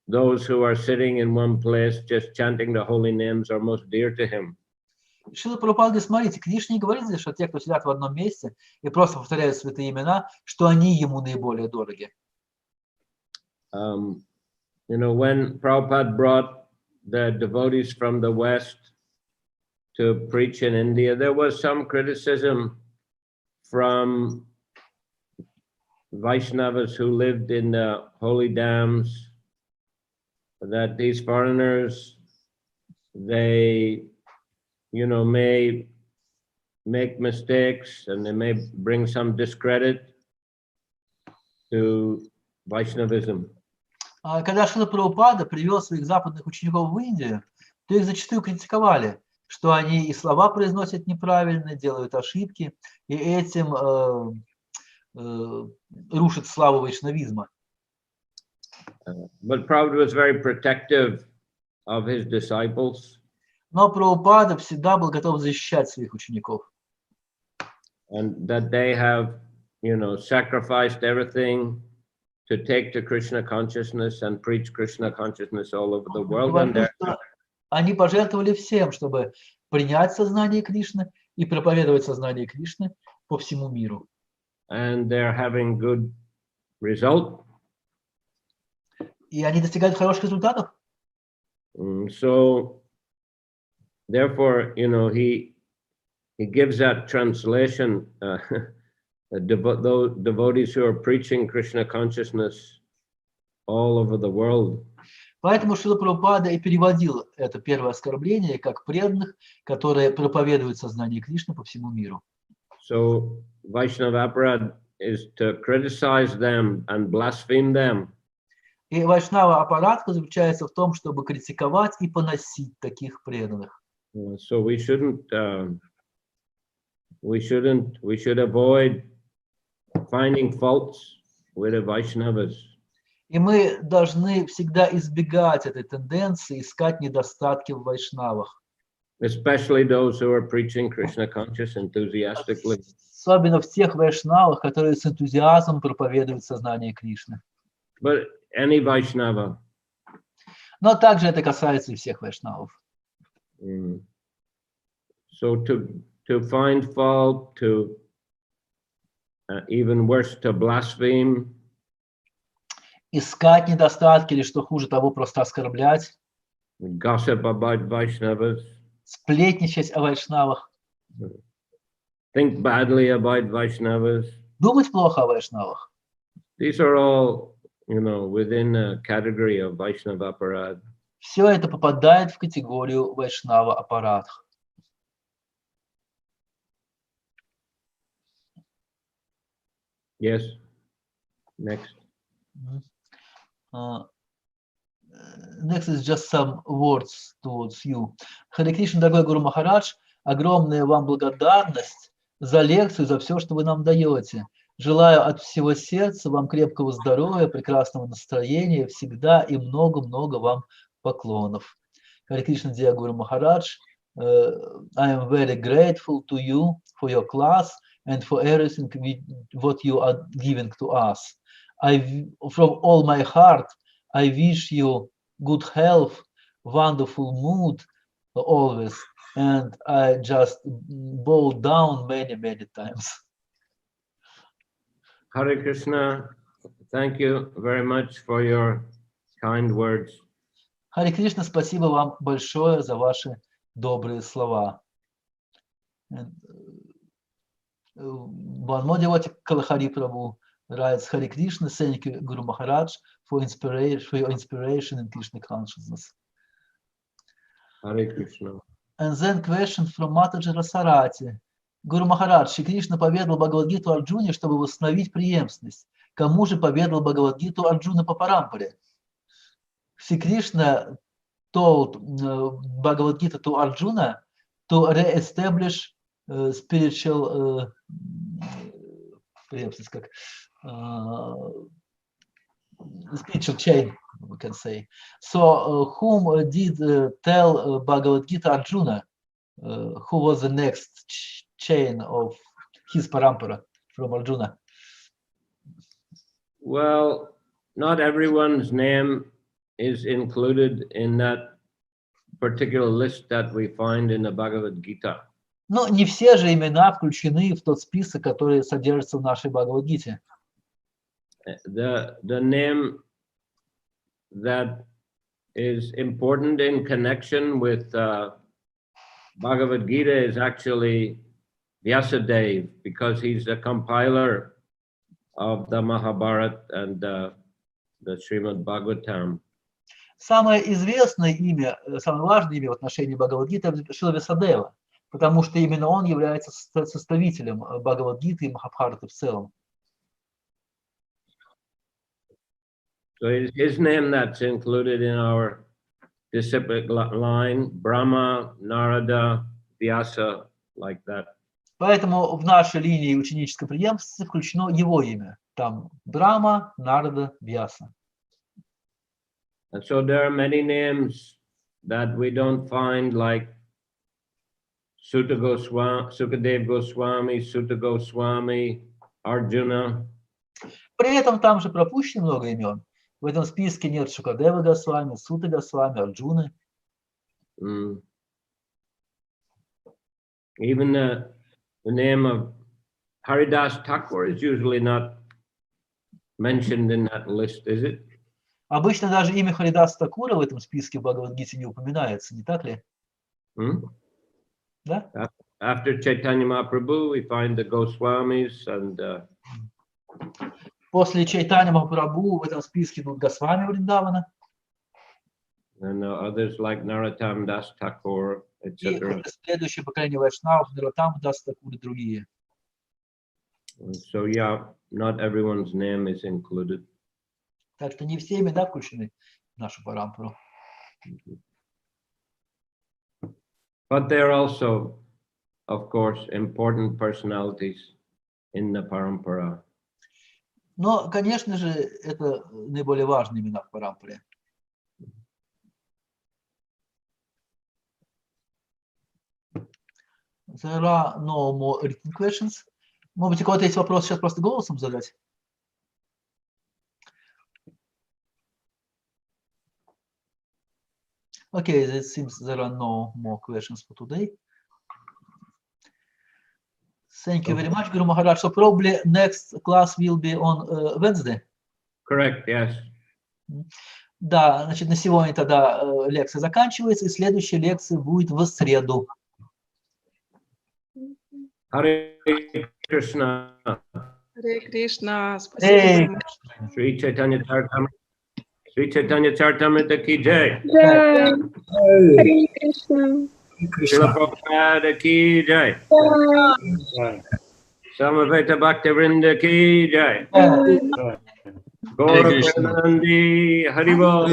those who are sitting in one place just chanting the holy names are most dear to him. Шрила Прабхупада говорит, смотрите, Кришна не говорит здесь, что те, кто сидят в одном месте и просто повторяют святые имена, что они ему наиболее дороги. You know, when Prabhupada brought the devotees from the West to preach in India, there was some criticism from Vaishnavas who lived in the holy dams that these foreigners, they, you know, may make mistakes and they may bring some discredit to Vaishnavism. Когда Шрила Прабхупада привел своих западных учеников в Индию, то их зачастую критиковали, что они и слова произносят неправильно, делают ошибки, и этим рушат славу вайшнавизма. But Prabhupada was very protective of his disciples. Но Прабхупада всегда был готов защищать своих учеников. And that they have, you know, sacrificed everything to take to Krishna consciousness and preach Krishna consciousness all over the world. And они пожертвовали всем, чтобы принять сознание Кришны и проповедовать сознание Кришны по всему миру. And they're having good result. И они достигают хороших результатов. So, therefore, you know, he gives that translation. Those devotees who are preaching Krishna consciousness all over the world. Поэтому Шрила Прабхупада и переводил это первое оскорбление как преданных, которые проповедуют сознание Кришны по всему миру. So Vaishnava aparad is to criticize them and blaspheme them. И вайшнава аппаратка заключается в том, чтобы критиковать и поносить таких преданных. So we should avoid finding faults with the Vaishnavas. И мы должны всегда избегать этой тенденции, искать недостатки в вайшнавах. Especially those who are preaching Krishna conscious enthusiastically. Особенно в тех вайшнавах, которые с энтузиазмом проповедуют сознание Кришны. But any Vaishnava. Но также это касается и всех вайшнавов. So to find fault, to even worse, to blaspheme. Искать недостатки или, что хуже того, просто оскорблять. Gossip about Vaishnavas. Сплетничать о вайшнавах. Think badly about Vaishnavas. Думать плохо о вайшнавах. These are all, you know, within a category of Vaishnava aparad. Все это попадает в категорию вайшнава аппарат. Yes. Next. Next is just some words towards you. Харе Кришна, дорогой Гуру Махарадж, огромная вам благодарность за лекцию, за все, что вы нам даете. Желаю от всего сердца вам крепкого здоровья, прекрасного настроения, всегда и много-много вам поклонов. Харе Кришна, dear Guru Maharaj, I am very grateful to you for your class and for everything what you are giving to us. From all my heart, I wish you good health, wonderful mood always, and I just bow down many, many times. Hare Krishna, thank you very much for your kind words. Харе Кришна, спасибо вам большое за ваши добрые слова. One more devotee, Kalahari Prabhu, writes, Hare Krishna, thank you, Guru Maharaj, for your inspiration in Krishna consciousness. Hare Krishna. And then question from Mataji Rasarati. Гуру Махарадж, Шри Кришна поведал Бхагавад-гиту Арджуне, чтобы восстановить преемственность. Кому же поведал Бхагавад-гиту Арджуна по Парампаре? Шри Кришна told Bhagavad-gita to Arjuna to re-establish spiritual spiritual chain, we can say. So, whom did tell Bhagavad-gita Arjuna? Who was the next chain of his parampara from Arjuna? Well, not everyone's name is included in that particular list that we find in the Bhagavad Gita. Но не все же имена включены в тот список, который содержится в нашей Бхагавад-гите. The name that is important in connection with Bhagavad Gita is actually Vyasadeva, because he's the compiler of the Mahabharata and the Srimad Bhagavatam. Самое известное имя, самое важное имя в отношении Бхагавад-гиты — это Шрила Вьясадева, потому что именно он является составителем Бхагавад-гиты и Махабхараты в целом. So it's his name that's included in our disciplic line, Brahma, Narada, Vyasa, like that. Поэтому в нашей линии ученической преемственности включено его имя. Там Брахма, Нарада, Вьяса. And so there are many names that we don't find, like Sutta Goswami, Sukadev Goswami, Sutta Goswami, Arjuna. При этом там же пропущено много имен. В этом списке нет Шукадева Госвами, Суты Госвами, Арджуны. Even the name of Haridas Thakur is usually not mentioned in that list, is it? Обычно даже имя Харидаса Такура в этом списке в Бхагавад-гите не упоминается, не так ли? Да? After Chaitanya Mahaprabhu, we find the Goswamis and После Чайтанья Махапрабху в этом списке идут Госвами Вриндавана. And others like Narottam Das Thakur, etc. И следующее поколение вайшнавов, Наротам Дас Такур и другие. So yeah, not everyone's name is included. Так что не все имена включены в нашу парампару. But there are also, of course, important personalities in the parampara. Но, конечно же, это наиболее важные имена в парампаре. There are no more written questions. Может быть, у кого-то есть вопрос сейчас просто голосом задать? Okay, it seems there are no more questions for today. Thank you very much, Guru Maharaj. So probably next class will be on Wednesday. Correct, yes. Да, значит, на сегодня тогда лекция заканчивается, и следующая лекция будет в среду. Харе Кришна. Харе Кришна. Спасибо. Шри Chaitanya Charitamrita. Шри Chaitanya Charitamrita ki jai. Харе Кришна. Шрила Prabhupada ki jai. Samaveta Bhaktivinoda ki jai. Gaura Premanandi Haribol.